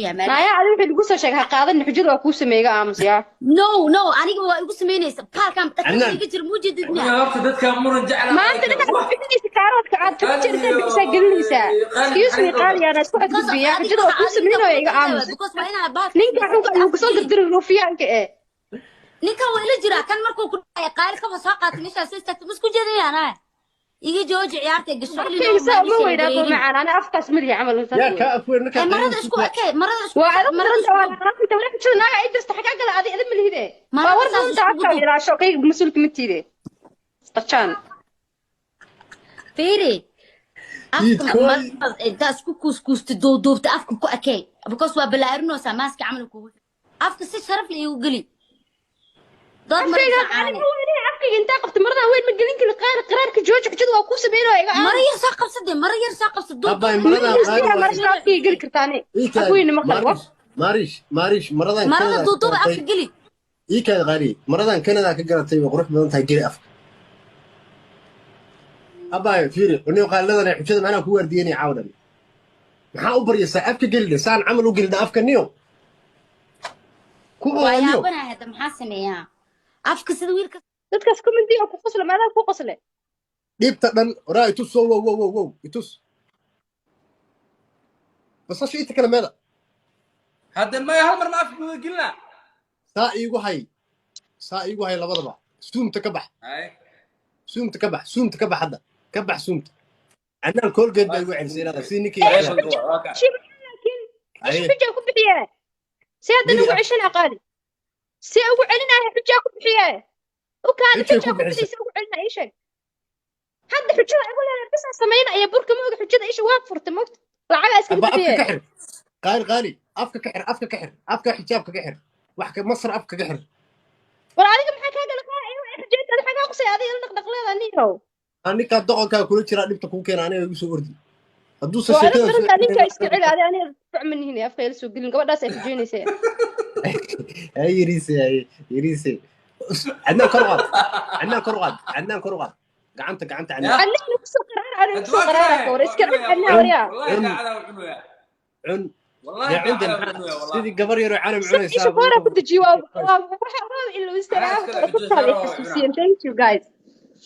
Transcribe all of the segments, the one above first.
يا ما مالك يا عادي في القصة شيء هقاعد نحجده وكوسة ميجا أمس يا نو أنا هو يقول سمينيس كان أكيد عدنان يجي وريا الموجودنا هرت دتك مرن جعل ما أنت هذاك لك واه بحدي سكارات كعاد تبتشر قال سب حسا قلنيسا قال excuse me محل قال يا ناس واحد because قد بيا أديك حجده وكوسة أديك منه كل يا ده أمس because وأنا بعرف نينك كسميسة حوك إنت لو قصون أفكلي قدر الروفيان كإيه ninka waa ila jiraa kan markuu ku dhacay qaali ka fasaaqaat meesha soo istaagtay musku jiriyana iga jooji ciyaarta gasho ilin oo afkaysa ma maagisha weynaado wareerin macaan ana afkaas malihi camal يا saas wey كافور نكا قرين marada isku سوكا ekay waa adag marada daranta isku waa naqaafta wala xujada naaga ay dirta xagaa gala adi idin malihide waa marada war saas daranta iskugu afka duub ilaasho kay mas'uulka matiide qachaan fiiri afka يتكوي marada intaas ku kuuskuusta duubta afka ku ekay because waa balaarinoosa maaska camal kugu afka si sharaf leh igu geli dood mar afkayga qaali sacaane ma weyne afkayga intaa qabta marada weyn ma gelin kali qaraarka jooji xujada waa ku sameeyno iga mara aamus yar saa qabsade mara yar saa qabsade أباي duub مرضان قاري marada واحد marada afkayga geli kartaane af إيكاد weyn ma qal wax ماريش مرضان marada كندا duuduuba afka كقرتي geli إيكاد غاري مرضان كندا كقرتي وقروح بدون تاجري أف أباي فيري إنه قال لنا حشد معنا كوار ديني عودا maxaa u baryaysaa afka gelina saan camal u gelina afka niyo ku waa ogaaniyo yaabanahay hadda maxaa sameeyaa afka sida wiilka dadkaas commenti oo ku qosla maadaama ku qosle dhibta dhan oraa itus wow wow wow wow itus basasha inta kale meeda هذا ما هالمر ما في قلنا saa iigu hay labadaba suumta ka bax هاي suumta ka bax hadda ka bax suumta annaan koolgeed baa igu celisay inaada si ninkii هاي yaraa بالقوة واقع laakiin ish aye xujaa ku bixiyaa si hadda geli ugu af ceshanaa qaali si ugu celinaya xujaa ku bixiyaa u kaadi xujay ku xujaa ku bixisa bixisa ugu celinaya ii sheeg hadda xujada igu leedahay bisaa samaynaya burka mooga xujada isha waa furta mogta lacagaa iskaga aba afka bixiye ka xir qaali afka ka xir afka xijaabka ka xir wax ka masar afka ka xir war adiga maxaa kaa gala qaa igu xujeyntaada xagaa qusay adiga la dhaqdhaqleeda niyow ninkaa doqonkaa kula jiraa dhibta kuu keena aniga igu soo ordi hadduusan waa adag sheekada soo daranta ninka iska celinayn celi adi aniga facmanihin afka ila soo gelin gabadhaas ay xujeynaysa ay yariise عدنان كر وقاد gacanta يا عدنان annagana kusoo qaraara aniga kusoo أدواك qaraara ka راي war iska cad وحلو يا cadnaa والله waryaa والله cun قاعد وحلو يا cun والله dee قاعد cundan وحلو يا والله sidii gabar yaroo canab isha cunaysaa koora ku dejiyo waxa waa ilo أنا istaagaa أسكت ku حجة taala سارة وعبنا xasuusiyeen thank you guys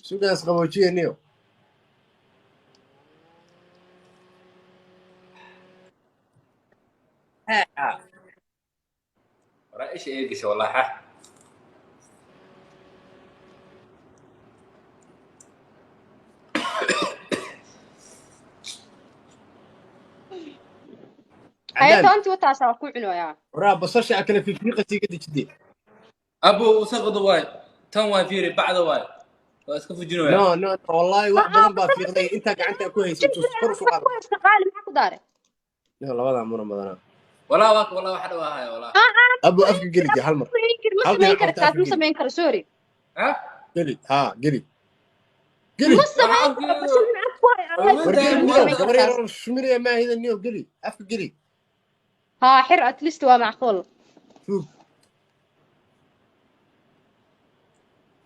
sugaas qaboojiyaniyo رأيش إيش والله ها cadaan hayata anti wataasa waa ku cunoyaa waraa basasha akale fiiqasii ka dejidee أبو وسقط واي تم واي فيري بعد واي واسكت في جنويا no wallaahi wax badan baa fiiqday intaa gacanta ku haysa tus kor u soo qaado qaali maxaa ku daare labadaa muran badanaa والله واك والله واحدة واهاي والله abu afka geli dee hal mar ma hal samayn dhinac kara qabta taas afka ma geli samayn karo sorry ها geli haa geli ma samayn والله karo bas in afku hay وين war ده geli ma niyo samayn وين gabar karo taas yaroo shuminaya maahida niyo geli afka geli ها حر at least waa macquul fuug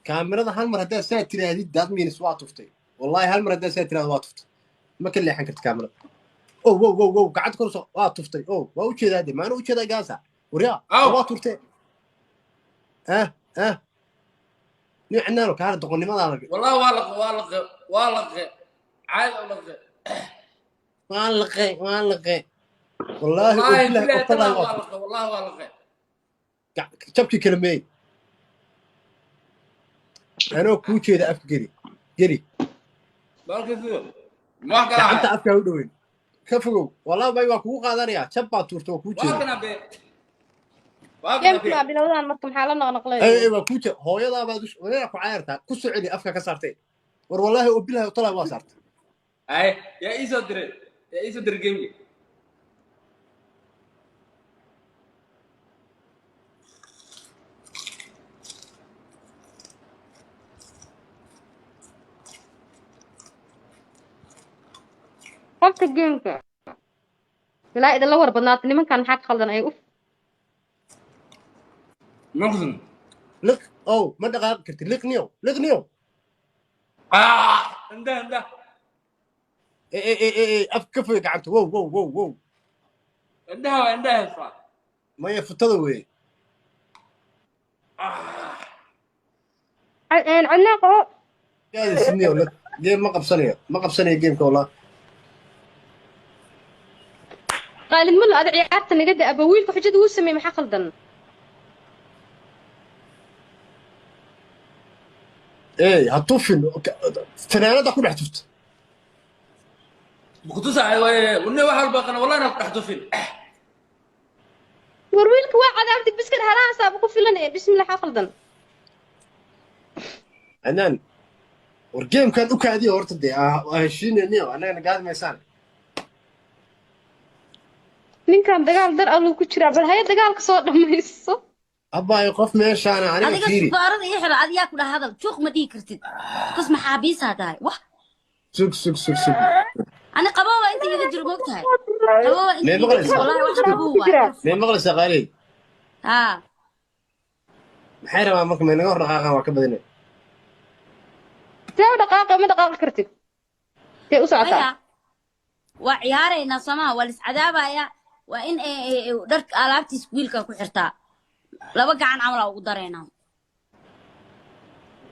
kaamirada hal mar haddaad saa tirahdid that means waa tuftay wallaahi hal mar haddaad saa tirahdo waa tuftay ma ka leexan karta kaamirada oh wow gacanta kor soo waa tuftay oh waa u jeedaa de maana u jeedaa gaasa waryaa أو waa turtee ni cinaano kaana doqonnimadaa laga والله والله عايز ألقى waan laqee wallaahi oo والله bilahi بالله ترى qortadahay waa turtay والله والله jabkii kala meeyey anoo kuu jeeda afka geli بالك فيه ما gacanta قال afkaa u dhoweyn ka fogow wallaahi bay waa kugu qaadanayaa jab baa tuurta waa kuu jeeda واقنا بي واقنا geemkii baa بي bilowdaan marka maxaa la noqnoqleeyo waa kuu jeeda hooyadaa baad wareera ku caayartaa ku soo celi afka ka saartay war wallaahi oo bilahi talaa waa saartay أي يا إيسو دري يا إيسو دري جيمي qofka geemka ilaa idin la war badnaata nimankan maxaa ka khaldan ay uf مخزن liq ow ma dhaqaaqi kartid liqniyow عنده afka ka foge gacanta wow عندها فا maya futada wey عناقه gaadi sidniyo la game ma qabsanayo gameka wallah قال مل هذا عيارته نقد ابويلك حجد هو سمي ما خلدن ايه هتطفن فنانada ku dhex tufta بقطوس عاي وني واحد بقنا والله أنا رحت فين ورويلك واحد عبدك بس كده هلا سابقوا في لنا بسم الله خلدن anaan war gamekan u kaadiyo horta dee heshiinayniyo annagana gaadi maysaan ninkan dagaal dar aluu ku jiraa bal haya dagaalka soo dhamayso abbaayo qof meeshaana aniga adiga fiiri safarada ii xiro adigaa ku dhaha hadal juuq ma dhihi kartid because maxaabiisaa tahay wax sug ani qabooba inta iga jiro moogtahay qabooba inta Mee iga maqlaysaa? jiro wallahi wax qaboo waa may maqlaysaa qaaley haa maxay rabaa marka may naga hor dhaqaaqaan waa ka badinay taa dhaqaaqa ma dhaqaaqi kartid tee u socotaa aya waa ciyaaraynaa soomaa waa lis cadaabaya waa in dharka alaabtiis wiilka ku xirtaa laba gacan camal aa ugu daraynaa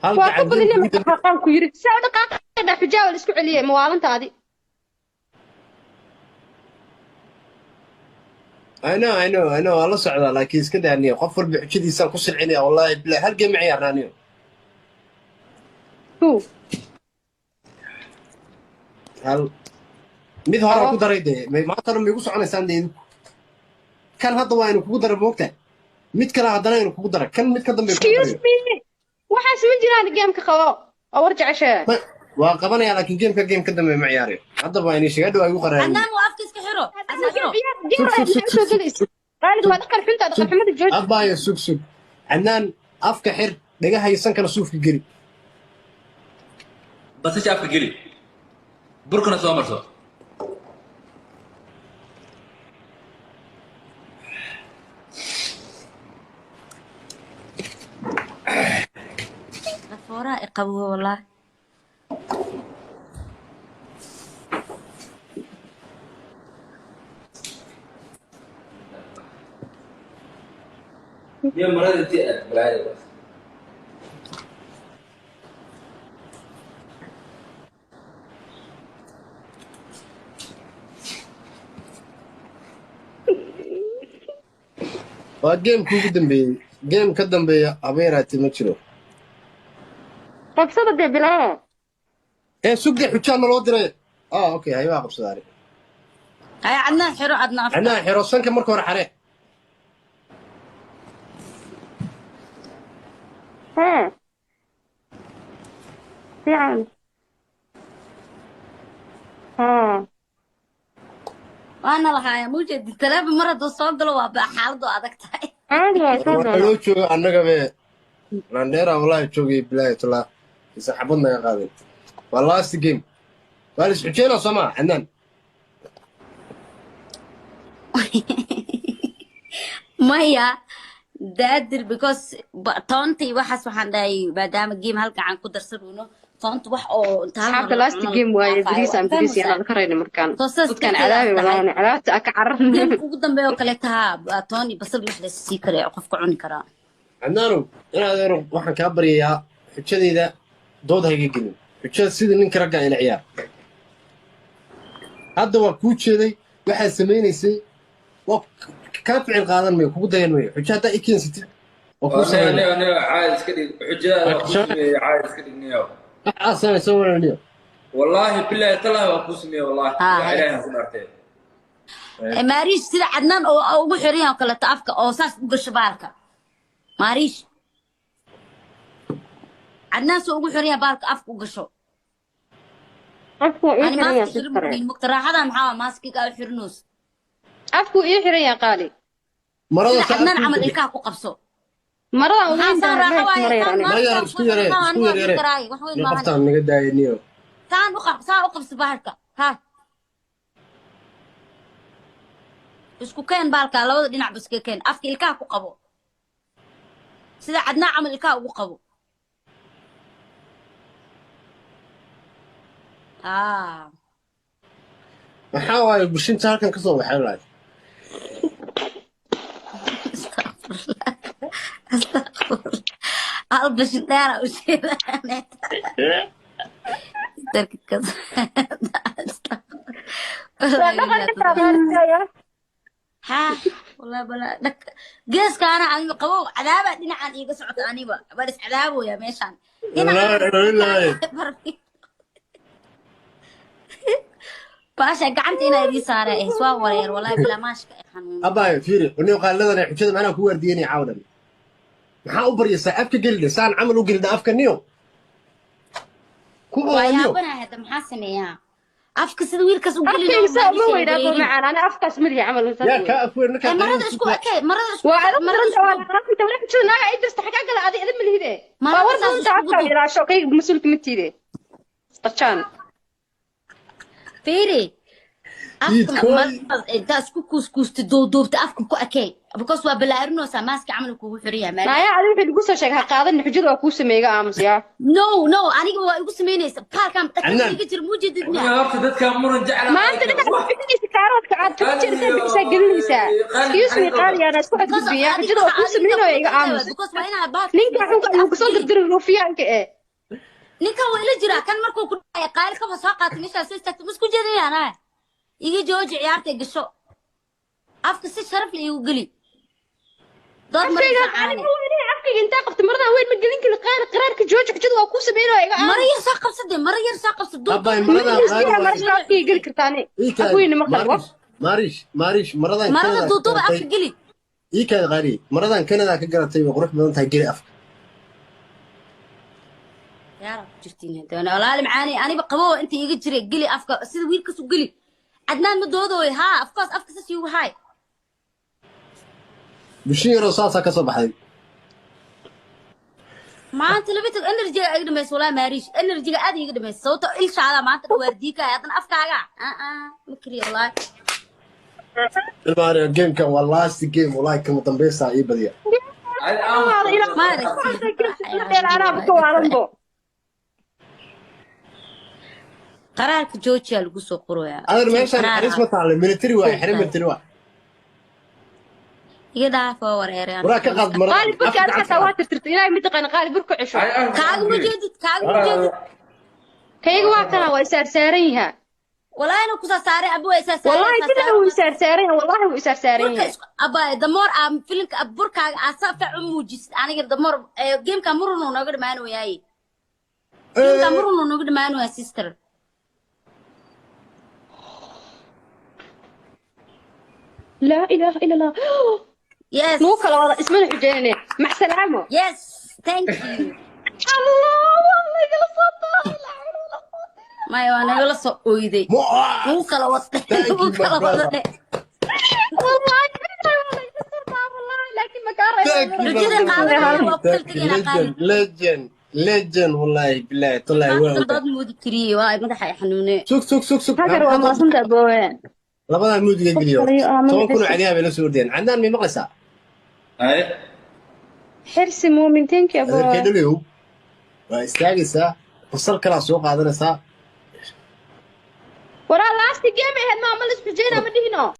hal waa ka gacan badinay game dhaqaaqaan ku yiri saa dhaqaaqa dha xijaab la isku celiyay mawaalantaadi I know waa la socdaa laakiin iska daaniyo qof walba xujadiisaan ku silcinaya wallahi bilahi hal game ciyaarnaaniyo hu hal mid hore ku daray dee maanta dhan igu soconaysaan dee kan hadda waa inu kugu dara moogtahay mid kale haddana inu kugu dara kan mid ka dambe excuse me waxaas ma jiraan geemka qabo oo war jeceshaa waa qabanaya laakiin game ka dambe ma ciyaarayo hadda waa inay shigaadho ay ugu qaraayin annaan waa afka iska xiro asa xiro قالت waa dhaqan xunta dhaqan xumada jooj abbaayo sug cannaan afka xir dhagahaysan kana suufka geli بس إيش أفكر قلي بركنا سوامر سو غفورة iqabow والله يا مرة أنت بالعادة بس waa gameka ugu dambeeyey game ka dambeeya habeeraati ma jiro qabsada dee bilaa sugde xujaan naloo diray okay haybaa qabsadaari هاي عدنان حرو عدنان أفكار cannaan xiro sanka marka hore xare ها fiican ها وأنا لها موجود التلابي مرة دو صوغلو وابا حالدو أدكتاي caadi waa soo waxaa loo jooga annaga be landheera wallahi joogay bilaahi tulaa isa xabad naga qaadin waa last game waa lis xujeenaa soo maa cannaan maya daadir because toontii waxaas waxaan dhahay maadaama game halka aan ku darsanuno toonta wax oo inta hal asxaabta last game waaye bariis aan bariis yaan ka rayna markaan dadkan cadaabi walaana cadaabta ka cararna game ugu dambeeyo kale tahaa toon iyo basal wax la sii karayo qofka cuni karaa cannaanow inaadeero waxaan kaa baryayaa xujadeyda dood hayga gelin xujada sida ninka ragga ila ciyaar hadda waa kuu jeeday waxaad samaynaysay waa kaa ficil qaadan mayo kugu dayan mayo xujo haddaa i keensatid waa kuu samaynaya أنا عايز كده حجة عايز كده نيو waxaa samaysan walaaliyo والله بالله طلع وقسمي والله علينا كنا أرتين maariish sida cadnaan oo ugu xiran yahay oo kaleeto afka oo saas u gasho baalka maariish cadnaan soo ugu xiran yahay baalka afka u gasho afku ii ani xiran yaa maaska si xirin kare bukin muqtaraaxada maxaa waa maaskiga u xirnoos afku ii xiran yaa qaali marada sida cadnaan camal ilkaha ku qabso maradan maxaa ugu saan raaxa waaye taan Ma yar, isku yare wax weyn nin maahan qoftaan naga daayaniyo saan u qabso bahalka ha isku keen baalka labada dhinac ba iska keen afka ilkaha ku qabo sida cadnaan camal ilkaha ugu qabo maxaa waaye bushinta halkan ka soo waxay lahayd استغفر الله البس الدار وشيء ترك كذا ها والله بلا دك جيس كان عن قبو عذابه دينا عن ايغا سocota aniba baris cadaabo ya meeshan باشا قعنت هنا يدي سارة إيه سوا ورير والله بلا ماشك حنون أبا فيري ونيو قال لنا حجة معنا كوار ديني عودا maxaa u baryaysaa afka gelida saan camal u gelida afka niyo kuwa ويا بنا هذا محاسميها أفك سيد ويلكس وقولي أفكي يسوي ما ويدا بو معنا أنا أفكس مري عمل yaa ka afweer ninka مرض اسكو أكيد مرض اسكو وعرفت مرض أنت اسكو أنت ولا كنت أنا إدرس تحقق على هذه أدم اللي هذا ما ما أنا ورد أساس أنت عارفة اسكو إلى شوقي مسؤول كمتي ذي قشان فيري أفك مرض أنت اسكو كوس تدو تأفك كو أكيد بكوس وبلا إرنو ساماسك عملوا كو حرية ما ما يا علي في القصة شيء هقاعد إن حجر وكوس ميجا أمس يا نو أنا يقول سميني باركام عنان. تكلم يجي موجود أنا الدنيا هرت دتك مرن جعل ما أنت كده تفكرني سكارات قاعد تفكر كيف تسجل لسا excuse me قال يا ناس واحد بيا حجر وكوس ميجا أمس بكوس ما أنا باك نيجا حوك وكسر قدر الرفيان كإيه ninka waa ila jira kan markuu ku dhacay qaal ka soo qaatay meesha soo istaagtay musku jeedinayana iga jooji ciyaarta gasho afka si sharaf leh igu gali dad أفكي maraysan هو إني أفكي أنت قفت مرة وين مجنين كل قرار كجوج حجر وكوس ميجا إيجا أمس marayar saa qabsaday marayar saa qabsaday Abay مرة marada مرة أفكي يقول كرتاني أبوي إني مقلب maarish maradan marada duuduuba afka gali ii kaad qaari maradan Canada ka garatay way qurux badan tahay geli afka yaa rab jirtiin hadana walaal macaani aniba qabo inta iga jiray gali afka sida wiilkaas u gali adnaan ma doodooy ha afkaas afka si uu hay bishin yaro saasa ka soo baxday maanta labada energy ay dhameys walaa maarish energy aad iga dhameys sababtoo il shaada maanta waardiika hadan afkaaga ma kariyo wallahi ilmaariyo gameka waa last game wallahi kama dambaysa ii badiya qaraarka joojiya lagu soo qoraya adar meeshan xaris ma taale military waay xarin military waay iga dhaafo wareereen waraa ka qaad marada قال بركة أنا حتى واتر ترتي لا متقن قال بركة عشو kaaga mujeedid كيغ واكنا ويسار ساريها والله انا كنت ساري ابو اساس والله كده هو يسار ساريها والله هو يسار ساريها ابا دمور ام فيلمك ابوركا اسافع موجيس انا دمور جيم كامرونو نوغ دمانو ياي جيم كامرونو نوغ دمانو يا سيستر لا إله إلا الله يس مو كلا والله اسمه الحجيني مع سلامة يس ثانك يو الله والله قال صوت ما يوانا يلا سو اويدي مو كلا وطي مو كلا وطي والله والله لكن ما كان رجل قاضي وقتلت لنا قاضي legend والله بالله طلع واو ضد مود كري واي مدحي حنونه سوق هاجر والله صنت أبوين labada moodiga geliyo soo kuna caliya bay la soo ordeen candaan mi maqlaysaa هاي حرسي مؤمنتين يا adeerkay أبوين dhaliyow waa istaagaysaa fasal kalaa soo qaadanaysaa ورا لاستي جيم هاد ما عملش حجينا مدينه